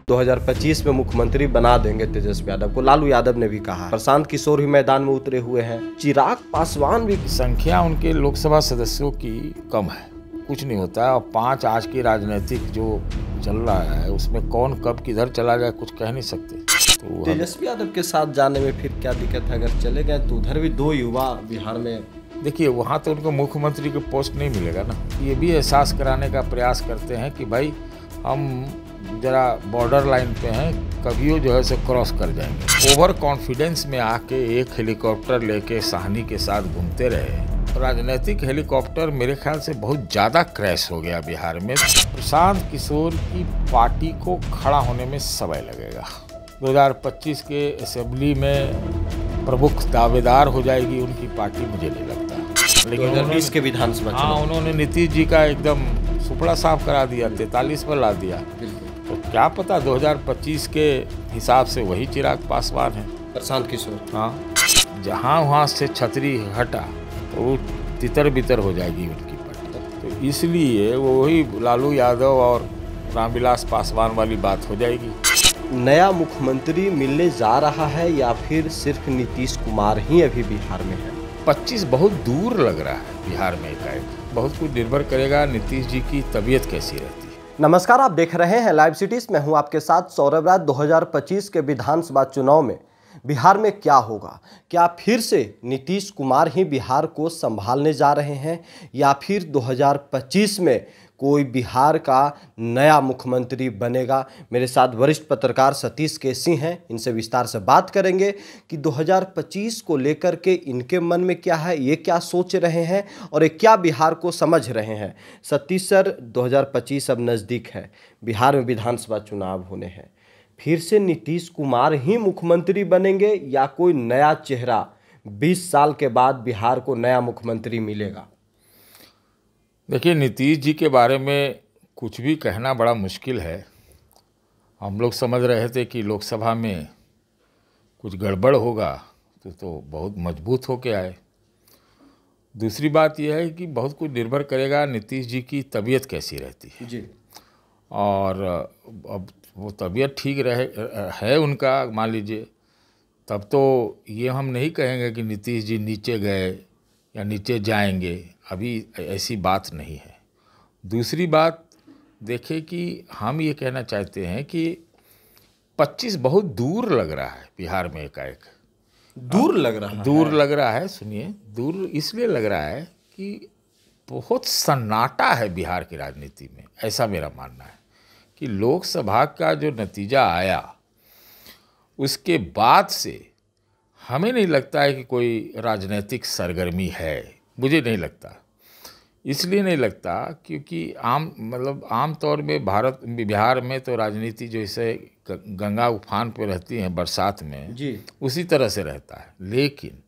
2025 में मुख्यमंत्री बना देंगे तेजस्वी यादव को, लालू यादव ने भी कहा। प्रशांत किशोर भी मैदान में उतरे हुए हैं, चिराग पासवान भी। संख्या उनके लोकसभा सदस्यों की कम है, कुछ नहीं होता है। और 5 आज की राजनीतिक जो चल रहा है उसमें कौन कब किधर चला जाए कुछ कह नहीं सकते। तो तेजस्वी यादव के साथ जाने में फिर क्या दिक्कत है? अगर चले गए तो उधर भी 2 युवा बिहार में। देखिए, वहाँ तो उनको मुख्यमंत्री के पोस्ट नहीं मिलेगा ना। ये भी एहसास कराने का प्रयास करते हैं कि भाई हम जरा बॉर्डर लाइन पे हैं, कभी वो जो है सो क्रॉस कर जाएंगे। ओवर कॉन्फिडेंस में आके एक हेलीकॉप्टर लेके साहनी के साथ घूमते रहे। राजनीतिक हेलीकॉप्टर मेरे ख्याल से बहुत ज़्यादा क्रैश हो गया बिहार में। प्रशांत किशोर की पार्टी को खड़ा होने में समय लगेगा। 2025 के असेंबली में प्रमुख दावेदार हो जाएगी उनकी पार्टी, मुझे नहीं लगता। लेकिन 2020 के विधानसभा चुनाव, उन्होंने नीतीश जी का एकदम सुपड़ा साफ करा दिया, 43 पर ला दिया। तो क्या पता 2025 के हिसाब से वही चिराग पासवान है, प्रशांत किशोर। हाँ, जहाँ वहाँ से छतरी हटा तो वो तितर बितर हो जाएगी उनकी पार्टी। तो इसलिए वो वही लालू यादव और रामविलास पासवान वाली बात हो जाएगी। नया मुख्यमंत्री मिलने जा रहा है या फिर सिर्फ नीतीश कुमार ही अभी बिहार में है? 25 बहुत दूर लग रहा है बिहार में एकाएक। बहुत कुछ निर्भर करेगा नीतीश जी की तबीयत कैसी रहती है। नमस्कार, आप देख रहे हैं लाइव सिटीज। मैं हूं आपके साथ सौरभ राज। 2025 के विधानसभा चुनाव में बिहार में क्या होगा? क्या फिर से नीतीश कुमार ही बिहार को संभालने जा रहे हैं या फिर 2025 में कोई बिहार का नया मुख्यमंत्री बनेगा? मेरे साथ वरिष्ठ पत्रकार सतीश के सिंह हैं, इनसे विस्तार से बात करेंगे कि 2025 को लेकर के इनके मन में क्या है, ये क्या सोच रहे हैं और ये क्या बिहार को समझ रहे हैं। सतीश सर, 2025 अब नज़दीक है, बिहार में विधानसभा चुनाव होने हैं, फिर से नीतीश कुमार ही मुख्यमंत्री बनेंगे या कोई नया चेहरा 20 साल के बाद बिहार को नया मुख्यमंत्री मिलेगा? देखिए, नीतीश जी के बारे में कुछ भी कहना बड़ा मुश्किल है। हम लोग समझ रहे थे कि लोकसभा में कुछ गड़बड़ होगा तो बहुत मजबूत होके आए। दूसरी बात यह है कि बहुत कुछ निर्भर करेगा नीतीश जी की तबीयत कैसी रहती है जी। और अब वो तबीयत ठीक है उनका, मान लीजिए, तब तो ये हम नहीं कहेंगे कि नीतीश जी नीचे गए या नीचे जाएंगे। अभी ऐसी बात नहीं है। दूसरी बात देखें कि हम ये कहना चाहते हैं कि 25 बहुत दूर लग रहा है बिहार में एकाएक। दूर लग रहा है। सुनिए, दूर इसलिए लग रहा है कि बहुत सन्नाटा है बिहार की राजनीति में। ऐसा मेरा मानना है कि लोकसभा का जो नतीजा आया उसके बाद से हमें नहीं लगता है कि कोई राजनीतिक सरगर्मी है। मुझे नहीं लगता। इसलिए नहीं लगता क्योंकि आम तौर में बिहार में तो राजनीति जैसे गंगा उफान पे रहती है बरसात में जी, उसी तरह से रहता है। लेकिन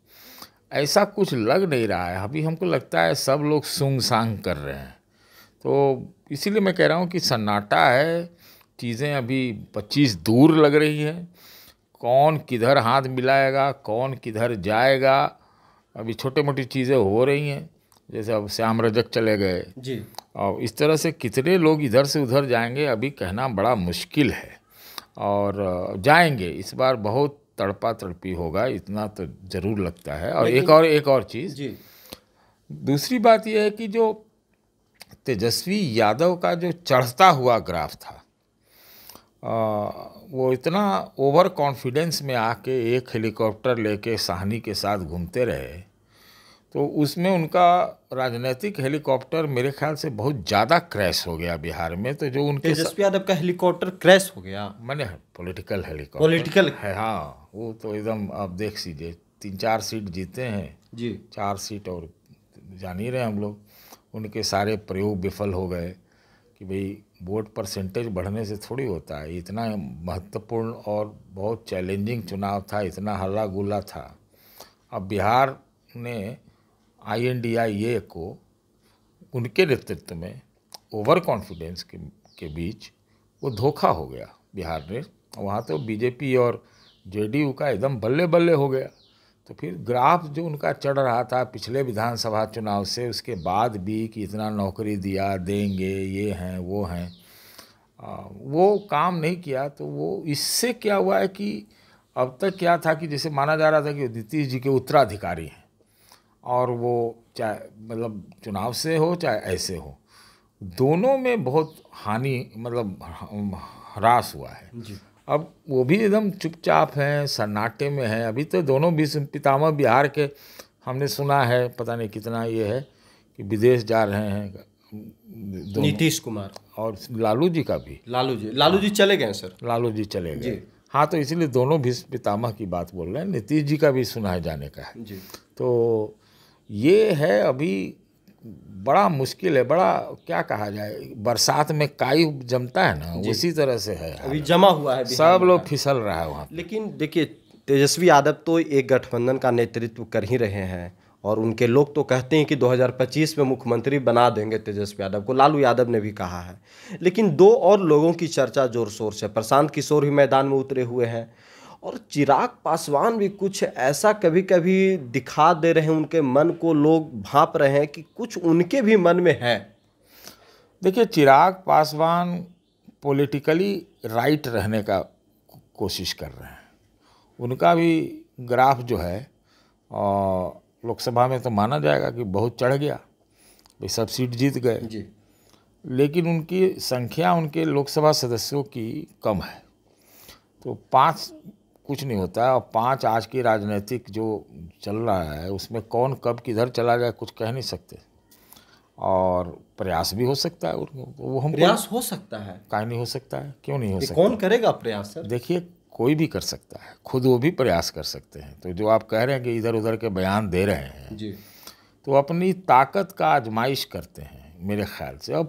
ऐसा कुछ लग नहीं रहा है। अभी हमको लगता है सब लोग सूंग सांग कर रहे हैं। तो इसीलिए मैं कह रहा हूँ कि सन्नाटा है, चीज़ें अभी 25 दूर लग रही है। कौन किधर हाथ मिलाएगा, कौन किधर जाएगा, अभी छोटे मोटी चीज़ें हो रही हैं। जैसे अब श्याम रजक चले गए जी, और इस तरह से कितने लोग इधर से उधर जाएंगे अभी कहना बड़ा मुश्किल है। और जाएंगे, इस बार बहुत तड़पा तड़पी होगा, इतना तो ज़रूर लगता है। और एक और चीज़ जी, दूसरी बात यह है कि जो तेजस्वी यादव का जो चढ़ता हुआ ग्राफ था, वो इतना ओवर कॉन्फिडेंस में आके एक हेलीकॉप्टर लेके साहनी के साथ घूमते रहे, तो उसमें उनका राजनीतिक हेलीकॉप्टर मेरे ख्याल से बहुत ज़्यादा क्रैश हो गया बिहार में। तो जो उनके तेजस्वी यादव का हेलीकॉप्टर क्रैश हो गया, मैंने पॉलिटिकल हेलीकॉप्टर है, हाँ, वो तो एकदम आप देख लीजिए, 3-4 सीट जीते हैं जी, 4 सीट और जान ही रहे हम लोग। उनके सारे प्रयोग विफल हो गए कि भाई वोट परसेंटेज बढ़ने से थोड़ी होता है। इतना महत्वपूर्ण और बहुत चैलेंजिंग चुनाव था, इतना हल्ला गुल्ला था। अब बिहार ने INDIA को उनके नेतृत्व में ओवर कॉन्फिडेंस के बीच वो धोखा हो गया बिहार ने। वहाँ तो बीजेपी और JDU का एकदम बल्ले बल्ले हो गया। तो फिर ग्राफ जो उनका चढ़ रहा था पिछले विधानसभा चुनाव से, उसके बाद भी कि इतना नौकरी दिया, देंगे, ये हैं वो हैं, वो काम नहीं किया। तो वो इससे क्या हुआ है कि अब तक क्या था कि जैसे माना जा रहा था कि नीतीश जी के उत्तराधिकारी हैं, और वो चाहे मतलब चुनाव से हो चाहे ऐसे हो, दोनों में बहुत हानि मतलब ह्रास हुआ है जी। अब वो भी एकदम चुपचाप हैं, सन्नाटे में हैं। अभी तो दोनों भीष्म पितामह बिहार के हमने सुना है, पता नहीं कितना ये है कि विदेश जा रहे हैं दोनों, नीतीश कुमार और लालू जी का भी। लालू जी चले गए सर। लालू जी चले गए। जी। हाँ, तो इसीलिए दोनों भीष्म पितामह की बात बोल रहे हैं। नीतीश जी का भी सुना है जाने का है। जी। तो ये है अभी बड़ा मुश्किल है। बड़ा क्या कहा जाए, बरसात में काई जमता है ना, उसी तरह से है। अभी जमा हुआ है बिहार सब में लोग फिसल रहा है वहाँ। लेकिन देखिए, तेजस्वी यादव तो एक गठबंधन का नेतृत्व कर ही रहे हैं, और उनके लोग तो कहते हैं कि 2025 में मुख्यमंत्री बना देंगे तेजस्वी यादव को। लालू यादव ने भी कहा है। लेकिन दो और लोगों की चर्चा जोर शोर से, प्रशांत किशोर भी मैदान में उतरे हुए हैं, और चिराग पासवान भी कुछ ऐसा कभी कभी दिखा दे रहे हैं, उनके मन को लोग भांप रहे हैं कि कुछ उनके भी मन में है। देखिए, चिराग पासवान पॉलिटिकली राइट रहने का कोशिश कर रहे हैं। उनका भी ग्राफ जो है लोकसभा में तो माना जाएगा कि बहुत चढ़ गया, भाई सब सीट जीत गए जी। लेकिन उनकी संख्या उनके लोकसभा सदस्यों की कम है। तो 5 कुछ नहीं होता है। और 5 आज की राजनीतिक जो चल रहा है उसमें कौन कब किधर चला जाए कुछ कह नहीं सकते। और प्रयास भी हो सकता है वो हम प्रयास हो सकता है, काहे नहीं हो सकता है, क्यों नहीं हो सकता। कौन करेगा प्रयास सर? देखिए, कोई भी कर सकता है, खुद वो भी प्रयास कर सकते हैं। तो जो आप कह रहे हैं कि इधर उधर के बयान दे रहे हैं जी, तो अपनी ताकत का आजमाइश करते हैं मेरे ख्याल से। और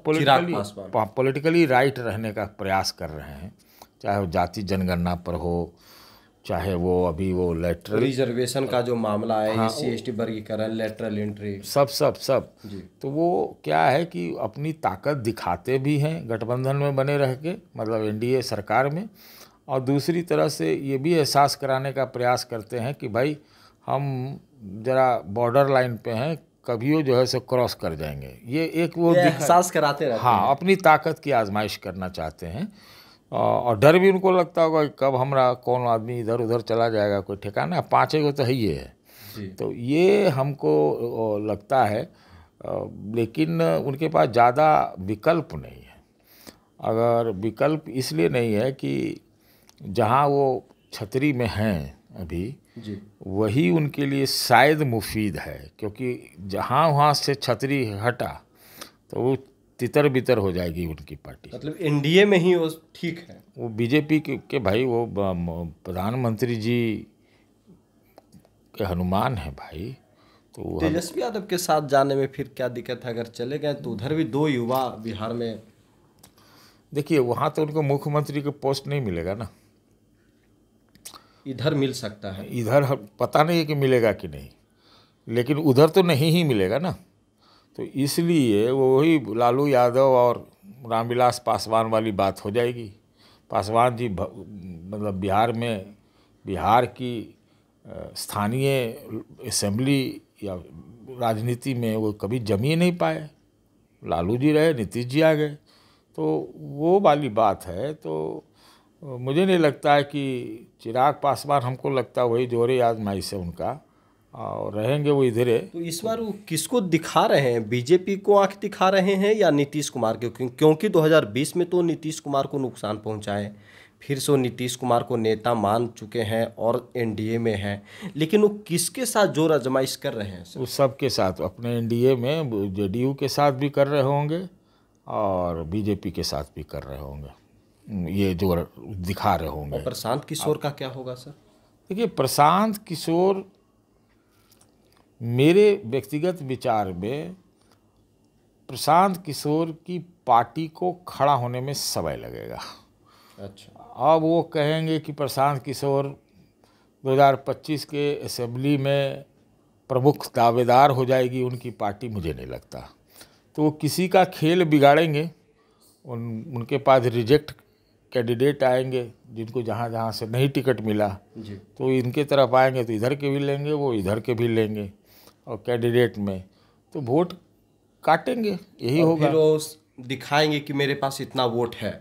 पॉलिटिकली राइट रहने का प्रयास कर रहे हैं, चाहे वो जाति जनगणना पर हो, चाहे वो अभी वो लेटरल रिजर्वेशन का जो मामला है, SC ST वर्गीकरण, लेटरल एंट्री, सब जी। तो वो क्या है कि अपनी ताकत दिखाते भी हैं गठबंधन में बने रह के, मतलब NDA सरकार में। और दूसरी तरह से ये भी एहसास कराने का प्रयास करते हैं कि भाई हम ज़रा बॉर्डर लाइन पे हैं, कभी वो जो है सो क्रॉस कर जाएंगे। ये एक वो एहसास कराते रहते हैं। हाँ, अपनी ताकत की आजमाइश करना चाहते हैं। और डर भी उनको लगता होगा कि कब हमारा कौन आदमी इधर उधर चला जाएगा, कोई ठिकाना। 5 को तो है ही है। तो ये हमको लगता है, लेकिन उनके पास ज़्यादा विकल्प नहीं है। अगर विकल्प इसलिए नहीं है कि जहाँ वो छतरी में हैं अभी जी, वही उनके लिए शायद मुफीद है, क्योंकि जहाँ वहाँ से छतरी हटा तो वो तितर बितर हो जाएगी उनकी पार्टी। मतलब NDA में ही वो ठीक है। वो बीजेपी के भाई वो प्रधानमंत्री जी के हनुमान है भाई। तो तेजस्वी यादव के साथ जाने में फिर क्या दिक्कत है? अगर चले गए तो उधर भी 2 युवा बिहार में। देखिए, वहाँ तो उनको मुख्यमंत्री के पोस्ट नहीं मिलेगा ना, इधर मिल सकता है। इधर पता नहीं है कि मिलेगा कि नहीं, लेकिन उधर तो नहीं ही मिलेगा ना। तो इसलिए वो वही लालू यादव और रामविलास पासवान वाली बात हो जाएगी। पासवान जी मतलब बिहार की स्थानीय असेंबली या राजनीति में वो कभी जम ही नहीं पाए। लालू जी रहे, नीतीश जी आ गए, तो वो वाली बात है। तो मुझे नहीं लगता है कि चिराग पासवान, हमको लगता है वही जोरे आजमाइश है उनका, और रहेंगे वो इधर है। तो इस बार वो किसको दिखा रहे हैं? बीजेपी को आंख दिखा रहे हैं या नीतीश कुमार को? क्योंकि 2020 में तो नीतीश कुमार को नुकसान पहुंचाए, फिर से नीतीश कुमार को नेता मान चुके हैं और NDA में हैं, लेकिन वो किसके साथ जोर आजमाइश कर रहे हैं सर? वो सबके साथ, अपने NDA में JDU के साथ भी कर रहे होंगे और बीजेपी के साथ भी कर रहे होंगे, ये जो दिखा रहे होंगे। और प्रशांत किशोर का क्या होगा सर? देखिए, प्रशांत किशोर मेरे व्यक्तिगत विचार में प्रशांत किशोर की पार्टी को खड़ा होने में समय लगेगा। अच्छा, अब वो कहेंगे कि प्रशांत किशोर 2025 के असेंबली में प्रमुख दावेदार हो जाएगी उनकी पार्टी, मुझे नहीं लगता। तो वो किसी का खेल बिगाड़ेंगे, उनके पास रिजेक्ट कैंडिडेट आएंगे जिनको जहाँ जहाँ से नहीं टिकट मिला जी, तो इनके तरफ आएंगे, तो इधर के भी लेंगे, वो इधर के भी लेंगे, और कैंडिडेट में तो वोट काटेंगे, यही होगा। फिर वो दिखाएंगे कि मेरे पास इतना वोट है।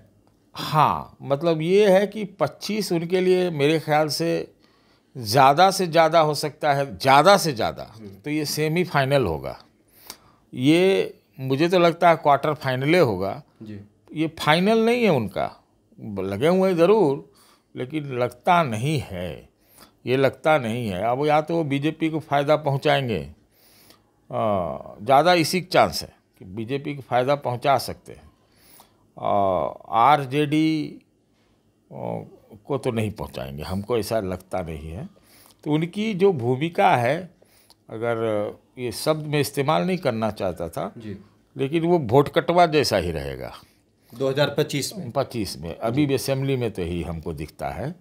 हाँ, मतलब ये है कि 25 उनके लिए मेरे ख्याल से ज़्यादा हो सकता है, ज़्यादा से ज़्यादा तो ये सेमीफाइनल होगा। ये मुझे तो लगता है क्वार्टर फाइनले होगा जी। ये फाइनल नहीं है उनका, लगे हुए हैं ज़रूर, लेकिन लगता नहीं है, ये लगता नहीं है। अब या तो वो बीजेपी को फ़ायदा पहुंचाएंगे, ज़्यादा इसी चांस है कि बीजेपी को फ़ायदा पहुंचा सकते हैं। आरजेडी को तो नहीं पहुंचाएंगे, हमको ऐसा लगता नहीं है। तो उनकी जो भूमिका है, अगर ये शब्द में इस्तेमाल नहीं करना चाहता था जी। लेकिन वो वोट कटवा जैसा ही रहेगा 2025 में। 25 में अभी भी असेंबली में तो यही हमको दिखता है।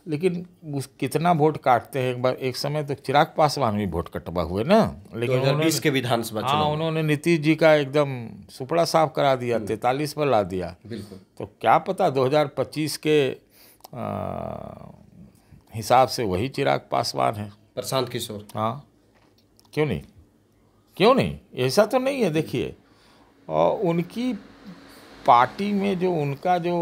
लेकिन उस कितना वोट काटते हैं, एक बार एक समय तो चिराग पासवान भी वोट कटवा हुए ना, लेकिन 2020 के विधानसभा हाँ चुनाव। उन्होंने नीतीश जी का एकदम सुपड़ा साफ करा दिया, 43 पर ला दिया। बिल्कुल। तो क्या पता 2025 के हिसाब से वही चिराग पासवान है, प्रशांत किशोर। हाँ क्यों नहीं, क्यों नहीं, ऐसा तो नहीं है। देखिए, और उनकी पार्टी में जो उनका जो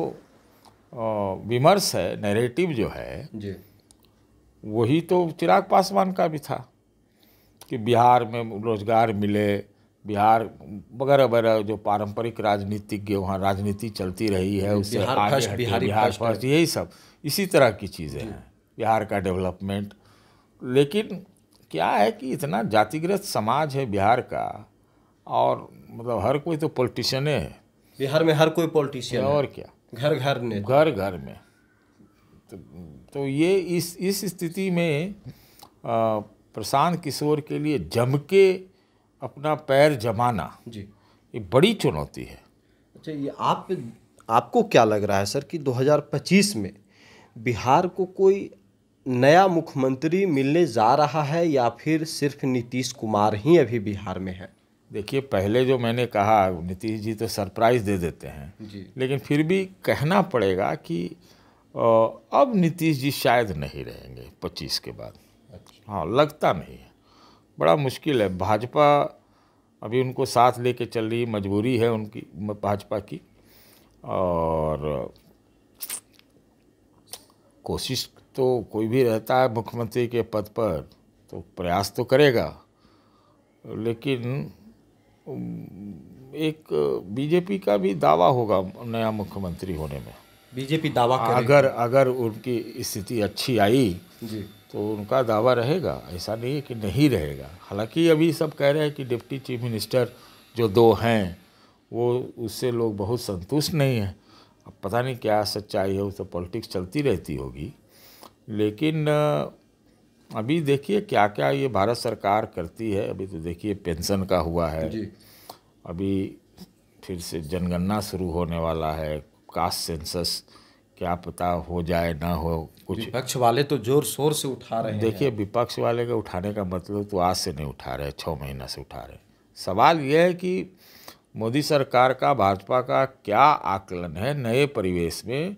विमर्श है, नैरेटिव जो है जी। वही तो चिराग पासवान का भी था कि बिहार में रोजगार मिले, बिहार वगैरह वगैरह जो पारंपरिक राजनीतिज्ञ वहाँ राजनीति चलती रही है उससे बिहार आगे फर्स्ट, हटे, बिहारी बिहार फर्स्ट, फर्स्ट, यही सब इसी तरह की चीज़ें हैं, बिहार का डेवलपमेंट। लेकिन क्या है कि इतना जातिग्रस्त समाज है बिहार का, और मतलब हर कोई तो पॉलिटिशियन है बिहार में, हर कोई पॉलिटिशियन और क्या, घर घर ने। घर घर में। तो ये इस स्थिति में प्रशांत किशोर के लिए जम के अपना पैर जमाना जी। ये बड़ी चुनौती है। अच्छा, ये आपको क्या लग रहा है सर कि 2025 में बिहार को कोई नया मुख्यमंत्री मिलने जा रहा है या फिर सिर्फ नीतीश कुमार ही अभी बिहार में है? देखिए, पहले जो मैंने कहा नीतीश जी तो सरप्राइज़ दे देते हैं जी। लेकिन फिर भी कहना पड़ेगा कि अब नीतीश जी शायद नहीं रहेंगे 25 के बाद। अच्छा। हाँ, लगता नहीं है, बड़ा मुश्किल है। भाजपा अभी उनको साथ लेके चल रही, मजबूरी है उनकी भाजपा की, और कोशिश तो कोई भी रहता है मुख्यमंत्री के पद पर तो प्रयास तो करेगा, लेकिन एक बीजेपी का भी दावा होगा नया मुख्यमंत्री होने में। बीजेपी दावा करेगी। अगर उनकी स्थिति अच्छी आई जी। तो उनका दावा रहेगा, ऐसा नहीं है कि नहीं रहेगा। हालांकि अभी सब कह रहे हैं कि डिप्टी चीफ मिनिस्टर जो 2 हैं वो उससे लोग बहुत संतुष्ट नहीं हैं। अब पता नहीं क्या सच्चाई है, वो तो पॉलिटिक्स चलती रहती होगी। लेकिन अभी देखिए क्या क्या ये भारत सरकार करती है। अभी तो देखिए पेंशन का हुआ है जी। अभी फिर से जनगणना शुरू होने वाला है, कास्ट सेंसस, क्या पता हो जाए ना हो कुछ। विपक्ष वाले तो जोर शोर से उठा रहे हैं। देखिए, विपक्ष वाले का उठाने का मतलब तो आज से नहीं उठा रहे, 6 महीना से उठा रहे। सवाल यह है कि मोदी सरकार का, भाजपा का क्या आकलन है नए परिवेश में,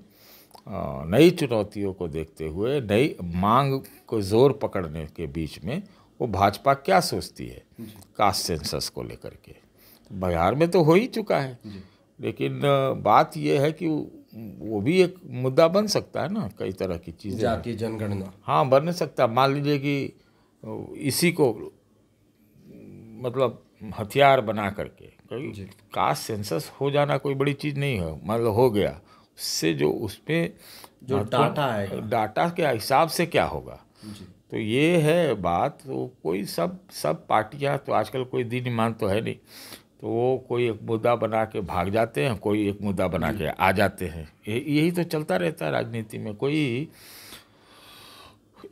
नई चुनौतियों को देखते हुए, नई मांग को जोर पकड़ने के बीच में वो भाजपा क्या सोचती है कास्ट सेंसस को लेकर के। बिहार में तो हो ही चुका है, लेकिन बात यह है कि वो भी एक मुद्दा बन सकता है ना, कई तरह की चीज़ें। जातीय जनगणना, हाँ, बन सकता। मान लीजिए कि इसी को मतलब हथियार बना करके कास्ट सेंसस हो जाना कोई बड़ी चीज़ नहीं है, मतलब हो गया, उससे जो उसमें जो डाटा आएगा, डाटा के हिसाब से क्या होगा। तो ये है बात। तो कोई सब पार्टियां तो आजकल कोई दीन ईमान तो है नहीं, तो वो कोई एक मुद्दा बना के भाग जाते हैं, कोई एक मुद्दा बना के आ जाते हैं। यही तो चलता रहता है राजनीति में। कोई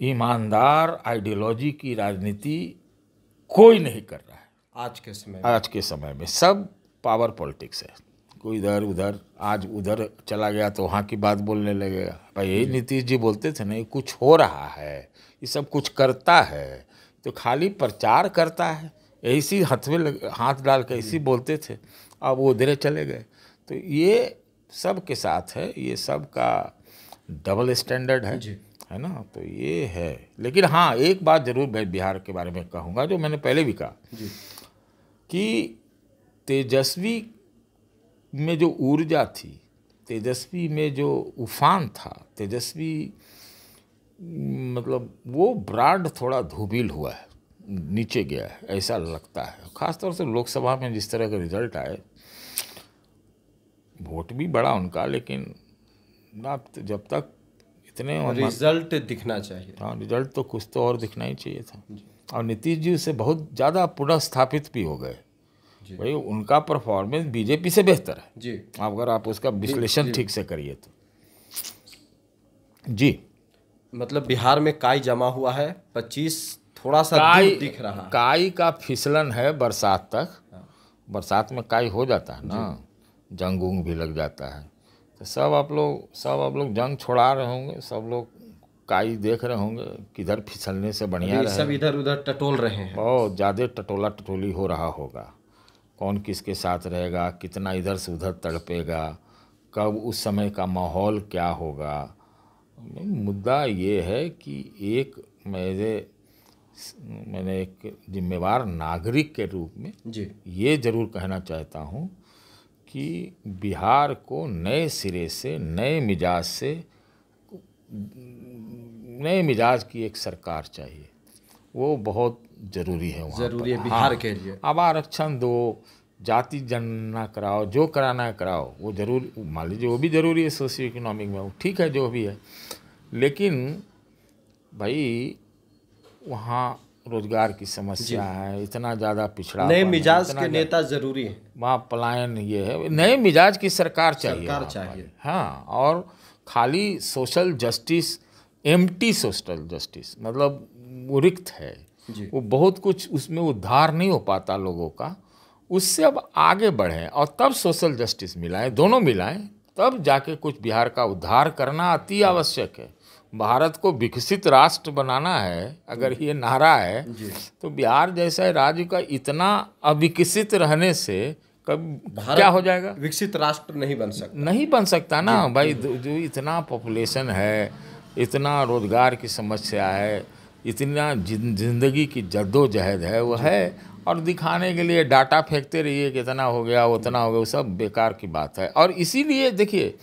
ईमानदार आइडियोलॉजी की राजनीति कोई नहीं कर रहा है आज के समय में। सब पावर पॉलिटिक्स है, कोई इधर उधर, आज उधर चला गया तो वहाँ की बात बोलने लगेगा। भाई यही नीतीश जी बोलते थे ना, ये कुछ हो रहा है, ये सब कुछ करता है, तो खाली प्रचार करता है, ऐसी हाथ डाल के ऐसी बोलते थे, अब वो उधर चले गए। तो ये सब के साथ है, ये सब का डबल स्टैंडर्ड है ना। तो ये है। लेकिन हाँ, एक बात जरूर मैं बिहार के बारे में कहूँगा, जो मैंने पहले भी कहा कि तेजस्वी में जो ऊर्जा थी तेजस्वी में जो उफान था, तेजस्वी मतलब वो ब्रांड थोड़ा धूमिल हुआ है, नीचे गया है, ऐसा लगता है। खासतौर से लोकसभा में जिस तरह का रिजल्ट आए, वोट भी बढ़ा उनका, लेकिन आप जब तक इतने रिजल्ट दिखना चाहिए। हाँ, रिजल्ट तो कुछ तो और दिखना ही चाहिए था। और नीतीश जी उससे बहुत ज़्यादा पुनर्स्थापित भी हो गए। भाई उनका परफॉर्मेंस बीजेपी से बेहतर है जी, अगर आप उसका विश्लेषण ठीक से करिए तो। जी, मतलब बिहार में काई जमा हुआ है, 25 थोड़ा सा दूर दिख रहा है। काई का फिसलन है बरसात तक। बरसात में काई हो जाता है ना, जंग उंग भी लग जाता है। तो सब आप लोग जंग छोड़ा रहे होंगे, सब लोग काई देख रहे होंगे किधर फिसलने से बढ़िया रहे। सब इधर उधर टटोल रहे हैं, बहुत ज़्यादा टटोला टटोली हो रहा होगा। कौन किसके साथ रहेगा, कितना इधर से उधर तड़पेगा, कब उस समय का माहौल क्या होगा। मुद्दा ये है कि मैंने एक जिम्मेवार नागरिक के रूप में जी ये जरूर कहना चाहता हूँ कि बिहार को नए सिरे से, नए मिजाज की एक सरकार चाहिए। वो बहुत ज़रूरी है वहाँ जरूरी है पर। बिहार के लिए। अब आरक्षण दो, जाति जनगणना कराओ, जो कराना है कराओ, वो जरूर, मान लीजिए वो भी ज़रूरी है सोशियो इकोनॉमिक में, वो ठीक है जो भी है। लेकिन भाई वहाँ रोजगार की समस्या है, इतना ज़्यादा पिछड़ा, नए मिजाज के नेता जरूरी है वहाँ। पलायन ये है, नए मिजाज की सरकार चाहिए। हाँ, और खाली social justice, empty social justice, मतलब वो रिक्त है, वो बहुत कुछ उसमें उद्धार नहीं हो पाता लोगों का। उससे अब आगे बढ़ें और तब सोशल जस्टिस मिलाएं, दोनों मिलाएं, तब जाके कुछ बिहार का उद्धार करना अति आवश्यक है। भारत को विकसित राष्ट्र बनाना है अगर ये नारा है, तो बिहार जैसा राज्य का इतना अविकसित रहने से कब क्या हो जाएगा, विकसित राष्ट्र नहीं बन सकता ना भाई। जो इतना पॉपुलेशन है, इतना रोजगार की समस्या है, इतना जिंदगी की जद्दोजहद है, वो है। और दिखाने के लिए डाटा फेंकते रहिए कि इतना हो गया, उतना हो गया, वो सब बेकार की बात है। और इसीलिए देखिए,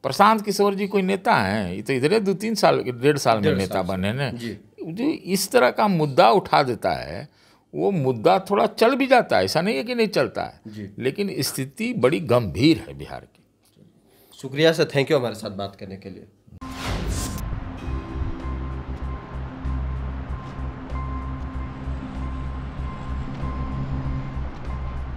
प्रशांत किशोर जी कोई नेता हैं, ये तो इधर 2-3 साल, 1.5 साल में नेता बने ना। जो इस तरह का मुद्दा उठा देता है, वो मुद्दा थोड़ा चल भी जाता है, ऐसा नहीं है कि नहीं चलता है, लेकिन स्थिति बड़ी गंभीर है बिहार की। शुक्रिया सर, थैंक यू हमारे साथ बात करने के लिए।